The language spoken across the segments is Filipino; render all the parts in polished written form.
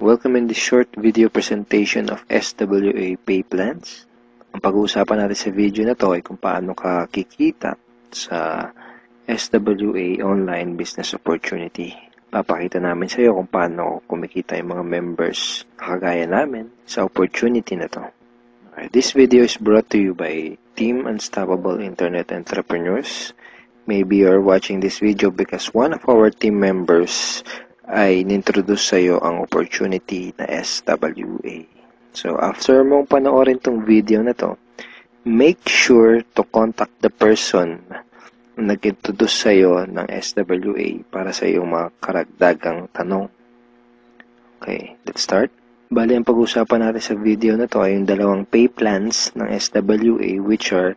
Welcome in this short video presentation of SWA pay plans. Ang pag-uusapan natin sa video na to ay kung paano ka kikita sa SWA online business opportunity. Papakita namin sa iyo kung paano kumikita yung mga members na kagaya namin sa opportunity na to. This video is brought to you by Team Unstoppable Internet Entrepreneurs. Maybe you're watching this video because one of our team members ay nintroduce sa iyo ang opportunity na SWA. So, after mong panoorin tong video na to, make sure to contact the person na nag-introduce sa iyo ng SWA para sa iyong mga karagdagang tanong. Okay, let's start. Bali, ang pag-usapan natin sa video na to ay yung dalawang pay plans ng SWA, which are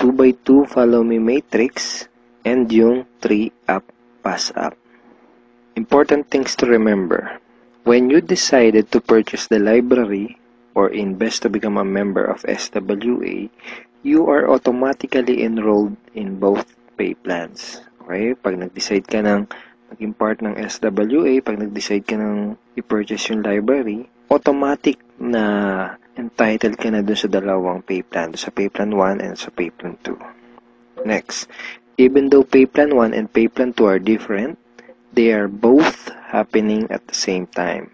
2x2 Follow Me Matrix and yung 3-App Pass App. Important things to remember. When you decided to purchase the library or invest to become a member of SWA, you are automatically enrolled in both pay plans. Okay? Pag nag-decide ka ng maging part ng SWA, pag nag-decide ka ng i-purchase yung library, automatic na entitled ka na dun sa dalawang pay plan, sa pay plan 1 and sa pay plan 2. Next, even though pay plan 1 and pay plan 2 are different, they are both happening at the same time.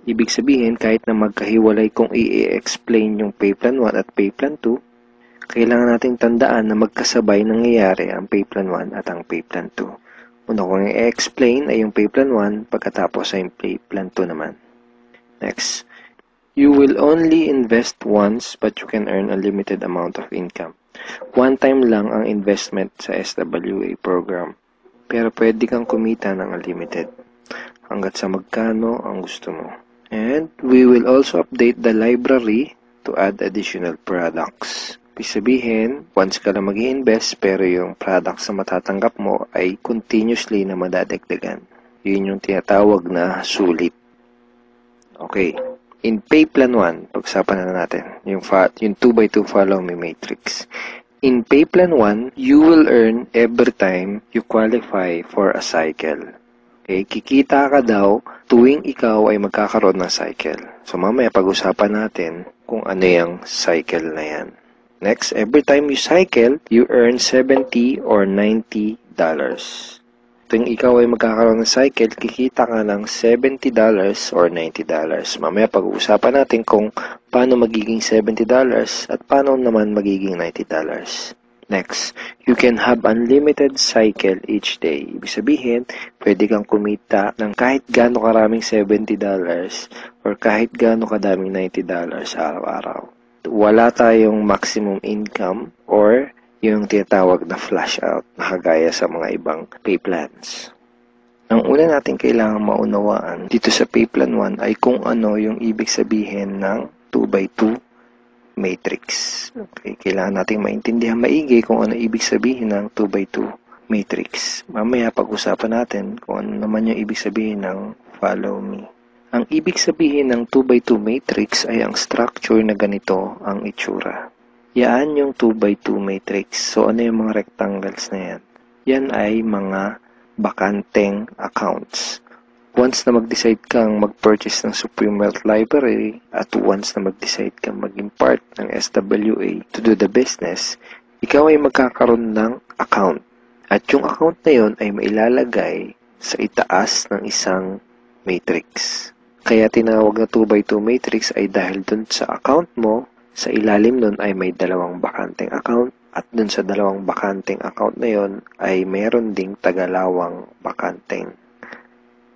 Ibig sabihin, kahit na magkahiwalay kung i-explain yung pay plan 1 at pay plan 2, kailangan nating tandaan na magkasabay nangyayari ang pay plan 1 at ang pay plan 2. Una kong i-explain ay yung pay plan 1, pagkatapos ay yung pay plan 2 naman. Next, you will only invest once but you can earn a limited amount of income. One time lang ang investment sa SWA program. Pero pwede kang kumita ng unlimited hanggat sa magkano ang gusto mo. And we will also update the library to add additional products. Ibig sabihin, once ka lang mag-i-invest pero yung products na matatanggap mo ay continuously na madadagdagan. Yun yung tinatawag na sulit. Okay. In pay plan 1, pag-usapan na natin yung 2x2 Follow Me Matrix. In pay plan 1, you will earn every time you qualify for a cycle. Okay, kikita ka daw tuwing ikaw ay magkakaroon ng cycle. So mamaya pag-usapan natin kung ano yung cycle na yan. Next, every time you cycle, you earn $70 or $90. Tuwing ikaw ay magkakaroon ng cycle, kikita ka ng $70 or $90. Mamaya pag-uusapan natin kung paano magiging $70 at paano naman magiging $90. Next, you can have unlimited cycle each day. Ibig sabihin, pwede kang kumita ng kahit gaano karaming $70 or kahit gaano kadaming $90 araw-araw. Wala tayong maximum income or yung tinatawag na flash out na kagaya sa mga ibang pay plans. Ang una natin kailangang maunawaan dito sa pay plan 1 ay kung ano yung ibig sabihin ng 2x2 matrix. Okay, kailangan natin maintindihan maigi kung ano ibig sabihin ng 2x2 matrix. Mamaya pag-usapan natin kung ano naman yung ibig sabihin ng follow me. Ang ibig sabihin ng 2x2 matrix ay ang structure na ganito ang itsura. Yan yung 2x2 matrix. So, ano yung mga rectangles na yan? Yan ay mga bakanteng accounts. Once na mag-decide kang mag-purchase ng Supreme Wealth Library at once na mag-decide kang maging part ng SWA to do the business, ikaw ay magkakaroon ng account. At yung account na yun ay mailalagay sa itaas ng isang matrix. Kaya tinawag na 2x2 matrix ay dahil dun sa account mo, sa ilalim nun ay may dalawang bakanteng account at dun sa dalawang bakanteng account na yon ay meron ding tagalawang bakanteng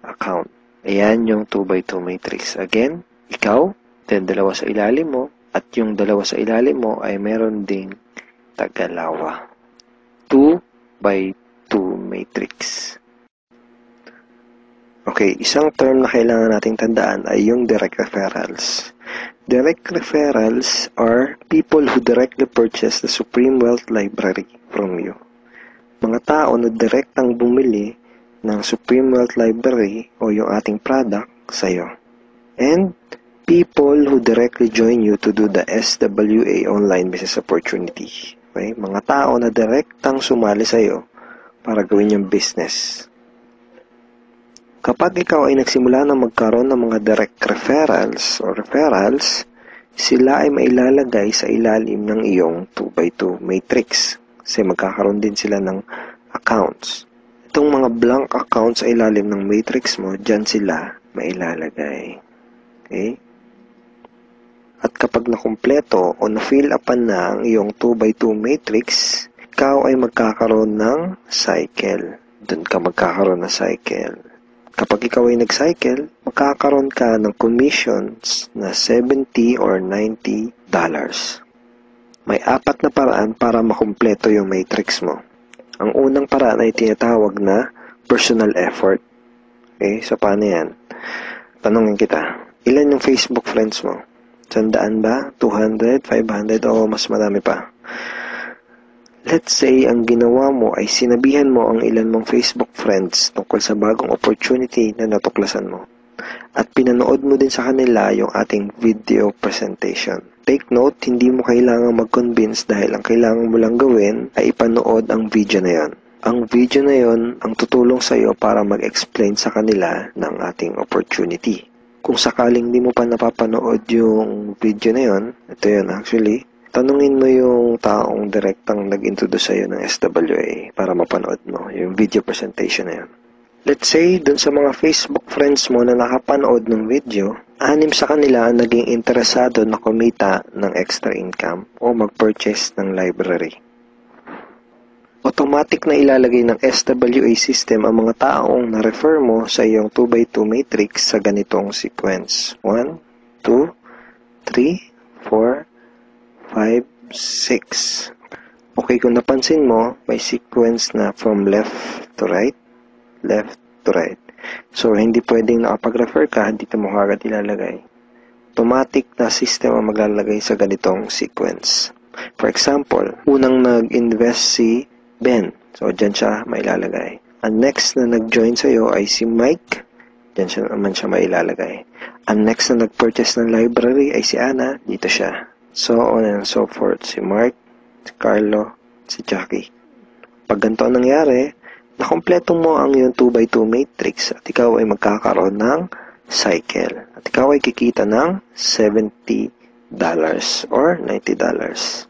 account. Ayan yung 2x2 matrix. Again, ikaw, then dalawa sa ilalim mo at yung dalawa sa ilalim mo ay meron ding tagalawa. 2x2 matrix. Okay, isang term na kailangan nating tandaan ay yung direct referrals. Direct referrals are people who directly purchase the Supreme Wealth Library from you. Mga tao na direktang bumili ng Supreme Wealth Library o yung ating product sa'yo. And people who directly join you to do the SWA online business opportunity. Okay? Mga tao na direktang sumali sa'yo para gawin yung business. Kapag ikaw ay nagsimula na magkaroon ng mga direct referrals o referrals, sila ay mailalagay sa ilalim ng iyong 2x2 matrix. Kasi magkakaroon din sila ng accounts. Itong mga blank accounts sa ilalim ng matrix mo, dyan sila mailalagay. Okay? At kapag nakumpleto o na-fill upan na ang iyong 2x2 matrix, ikaw ay magkakaroon ng cycle. Doon ka magkakaroon ng cycle. Kapag ikaw ay nag-cycle, magkakaroon ka ng commissions na $70 or $90. May 4 na paraan para makumpleto yung matrix mo. Ang unang paraan ay tinatawag na personal effort. Okay, so paano yan? Tanungin kita, ilan yung Facebook friends mo? 100 ba? 200? 500? O mas marami pa? Let's say, ang ginawa mo ay sinabihan mo ang ilan mong Facebook friends tungkol sa bagong opportunity na natuklasan mo. At pinanood mo din sa kanila yung ating video presentation. Take note, hindi mo kailangang mag-convince dahil ang kailangan mo lang gawin ay ipanood ang video na yon. Ang video na yon ang tutulong sa iyo para mag-explain sa kanila ng ating opportunity. Kung sakaling di mo pa napapanood yung video na yon, ito yun actually, tanungin mo yung taong direktang nag-introduce sa'yo ng SWA para mapanood mo yung video presentation na yun. Let's say, dun sa mga Facebook friends mo na nakapanood ng video, 6 sa kanila ang naging interesado na kumita ng extra income o mag-purchase ng library. Automatic na ilalagay ng SWA system ang mga taong na-refer mo sa iyong 2x2 matrix sa ganitong sequence. 1, 2, 3, 4, 5, 6. Okay, kung napansin mo, may sequence na from left to right. So, hindi pwedeng nakapag-refer ka, dito mo agad ilalagay. Automatic na system ang maglalagay sa ganitong sequence. For example, unang nag-invest si Ben. So, dyan siya mailalagay. Ang next na nag-join sa'yo ay si Mike. Dyan siya naman siya mailalagay. Ang next na nag-purchase ng library ay si Anna. Dito siya. So on and so forth. Si Mark, si Carlo, si Jackie. Pag ganito ang nangyari, nakompleto mo ang iyong 2x2 matrix at ikaw ay magkakaroon ng cycle. At ikaw ay kikita ng $70 or $90.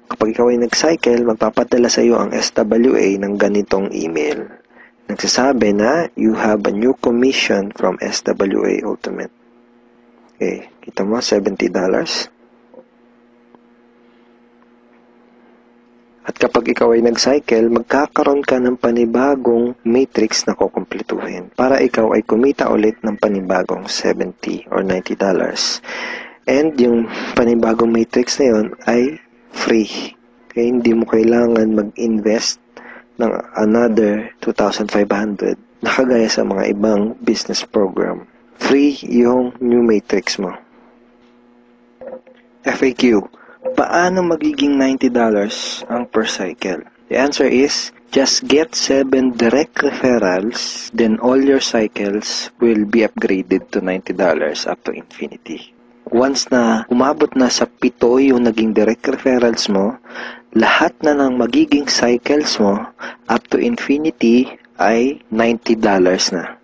Kapag ikaw ay nag-cycle, magpapadala sa iyo ang SWA ng ganitong email. Nagsasabi na, you have a new commission from SWA Ultimate. Okay, kita mo, $70. At kapag ikaw ay nag-cycle, magkakaroon ka ng panibagong matrix na kukumpletuhin para ikaw ay kumita ulit ng panibagong $70 or $90. And yung panibagong matrix na yon ay free. Kaya hindi mo kailangan mag-invest ng another 2,500 na kagaya sa mga ibang business program. Free yung new matrix mo. FAQ. Paano magiging $90 ang per cycle? The answer is, just get 7 direct referrals, then all your cycles will be upgraded to $90 up to infinity. Once na umabot na sa 7 yung naging direct referrals mo, lahat na ng magiging cycles mo up to infinity ay $90 na.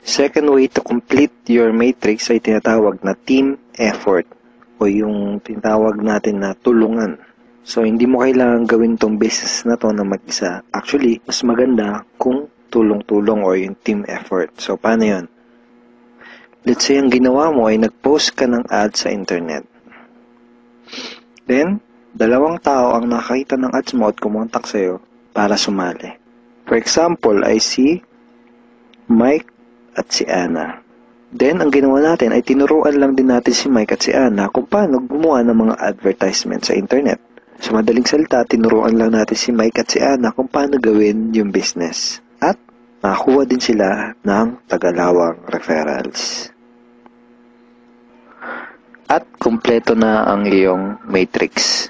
Second way to complete your matrix ay tinatawag na team effort o yung tinatawag natin na tulungan. So, hindi mo kailangan gawin tong business na to na mag-isa. Actually, mas maganda kung tulong-tulong o yung team effort. So, paano yun? Let's say, ang ginawa mo ay nag-post ka ng ad sa internet. Then, 2 tao ang nakakita ng ads mo at kumontak sa'yo para sumali. For example, ay si Mike at si Anna. Then, ang ginawa natin ay tinuruan lang din natin si Mike at si Anna kung paano gumawa ng mga advertisement sa internet. Sa madaling salita, tinuruan lang natin si Mike at si Anna kung paano gawin yung business. At makakuha din sila ng tagalawang referrals. At kumpleto na ang iyong matrix.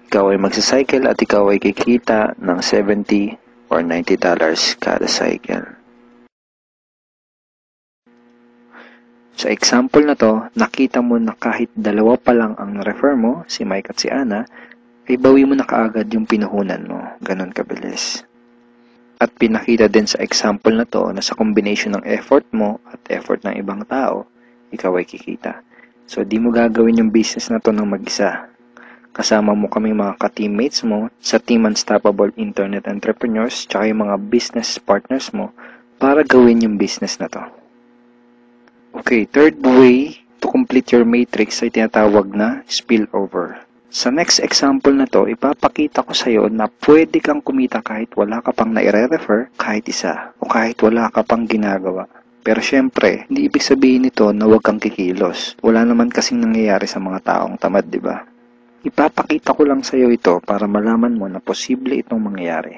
Ikaw ay magsacycle at ikaw ay kikita ng $70 or $90 kada cycle. Sa example na to, nakita mo na kahit 2 pa lang ang refer mo, si Mike at si Anna, ay bawi mo na kaagad yung pinuhunan mo. Ganon kabilis. At pinakita din sa example na to na sa combination ng effort mo at effort ng ibang tao, ikaw ay kikita. So, di mo gagawin yung business na to ng mag-isa. Kasama mo kami mga ka-teammates mo sa Team Unstoppable Internet Entrepreneurs tsaka yung mga business partners mo para gawin yung business na to. Okay, third way to complete your matrix ay tinatawag na spillover. Sa next example na to, ipapakita ko sa iyo na pwede kang kumita kahit wala ka pang naire-refer, kahit isa, o kahit wala ka pang ginagawa. Pero syempre, hindi ibig sabihin nito na huwag kang kikilos. Wala naman kasing nangyayari sa mga taong tamad, di ba? Ipapakita ko lang sa iyo ito para malaman mo na posible itong mangyayari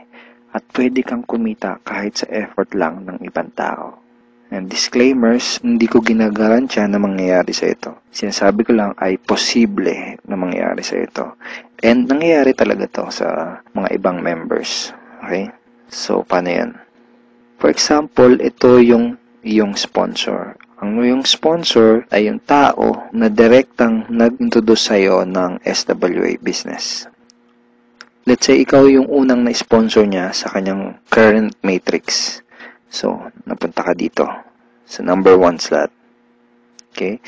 at pwede kang kumita kahit sa effort lang ng ibang tao. And disclaimers, hindi ko ginagarantiya na mangyayari sa ito. Sinasabi ko lang ay posible na mangyayari sa ito. And nangyayari talaga to sa mga ibang members. Okay? So, paano yan? For example, ito yung iyong sponsor. Ang iyong sponsor ay yung tao na direktang nag-introduce sa'yo ng SWA business. Let's say, ikaw yung unang na-sponsor niya sa kanyang current matrix. So, napunta ka dito sa number 1 slot. Okay?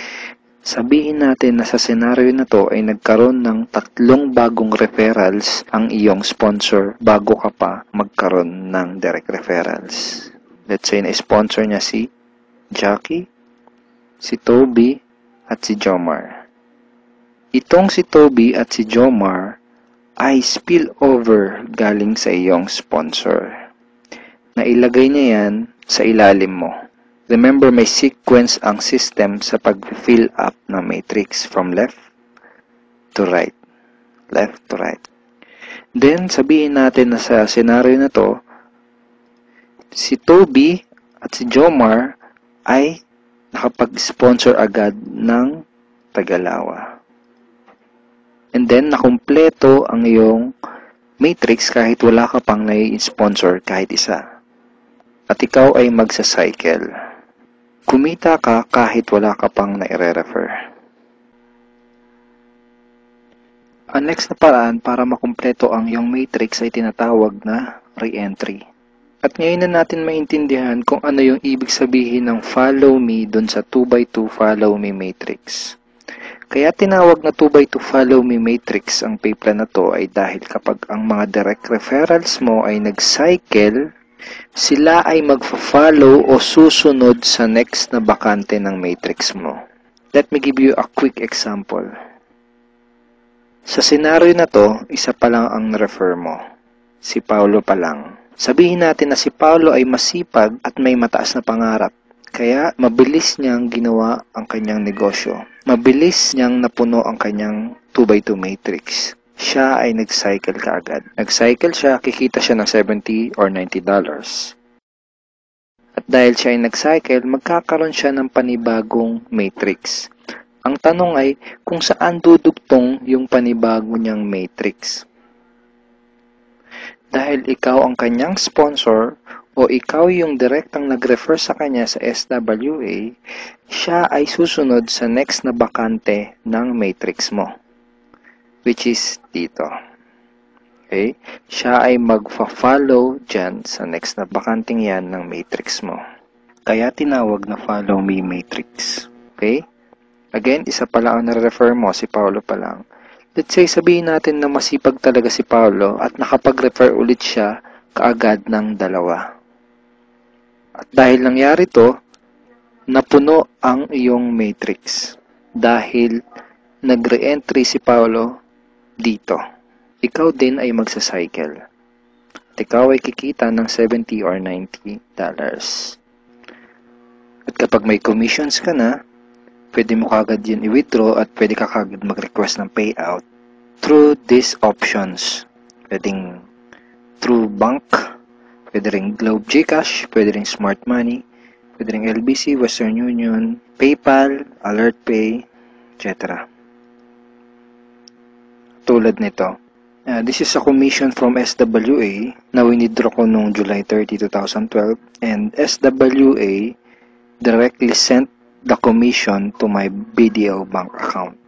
Sabihin natin na sa senaryo na to ay nagkaroon ng 3 bagong referrals ang iyong sponsor bago ka pa magkaroon ng direct referrals. Let's say na-sponsor niya si Jackie, si Toby, at si Jomar. Itong si Toby at si Jomar ay spillover galing sa iyong sponsor. Nailagay niya yan sa ilalim mo. Remember, may sequence ang system sa pag-fill up ng matrix from left to right. Left to right. Then, sabihin natin na sa scenario na to, si Toby at si Jomar ay nakapag-sponsor agad ng Tagalawa. And then, nakumpleto ang iyong matrix kahit wala ka pang nai-sponsor kahit isa. At ikaw ay magsa-cycle. Kumita ka kahit wala ka pang nai-refer. Ang next na paraan para makumpleto ang iyong matrix ay tinatawag na re-entry. At ngayon na natin maintindihan kung ano yung ibig sabihin ng follow me dun sa 2x2 follow me matrix. Kaya tinawag na 2x2 follow me matrix ang pay plan na to ay dahil kapag ang mga direct referrals mo ay nag-cycle, sila ay magfa-follow o susunod sa next na bakante ng matrix mo. Let me give you a quick example. Sa senaryo na to, isa pa lang ang refer mo. Si Paulo pa lang. Sabihin natin na si Paulo ay masipag at may mataas na pangarap. Kaya mabilis niyang ginawa ang kanyang negosyo. Mabilis niyang napuno ang kanyang 2x2 matrix. Siya ay nag-cycle kaagad. Nag-cycle siya, kikita siya ng $70 or $90. At dahil siya ay nag-cycle, magkakaroon siya ng panibagong matrix. Ang tanong ay kung saan dudugtong yung panibago niyang matrix. Dahil ikaw ang kanyang sponsor o ikaw yung direktang nag-refer sa kanya sa SWA, siya ay susunod sa next na bakante ng matrix mo. Which is dito. Okay? Siya ay magfa-follow dyan sa next na bakanting yan ng matrix mo. Kaya tinawag na follow me matrix. Okay? Again, isa pa lang ang nare-refer mo, si Paulo pa lang. Let's say, sabihin natin na masipag talaga si Paulo at nakapag-refer ulit siya kaagad ng 2. At dahil nangyari to, napuno ang iyong matrix. Dahil nag-re-entry si Paulo dito. Ikaw din ay magsa-cycle. At ikaw ay kikita ng $70 or $90. At kapag may commissions ka na, pwede mo kagad yun i-withdraw at pwede ka kagad mag-request ng payout through these options. Pwedeng through bank, pwede ring Globe GCash, pwede ring Smart Money, pwede ring LBC, Western Union, PayPal, AlertPay, etc. Tulad nito. This is a commission from SWA na winidraw ko noong July 30, 2012 and SWA directly sent the commission to my BDO bank account.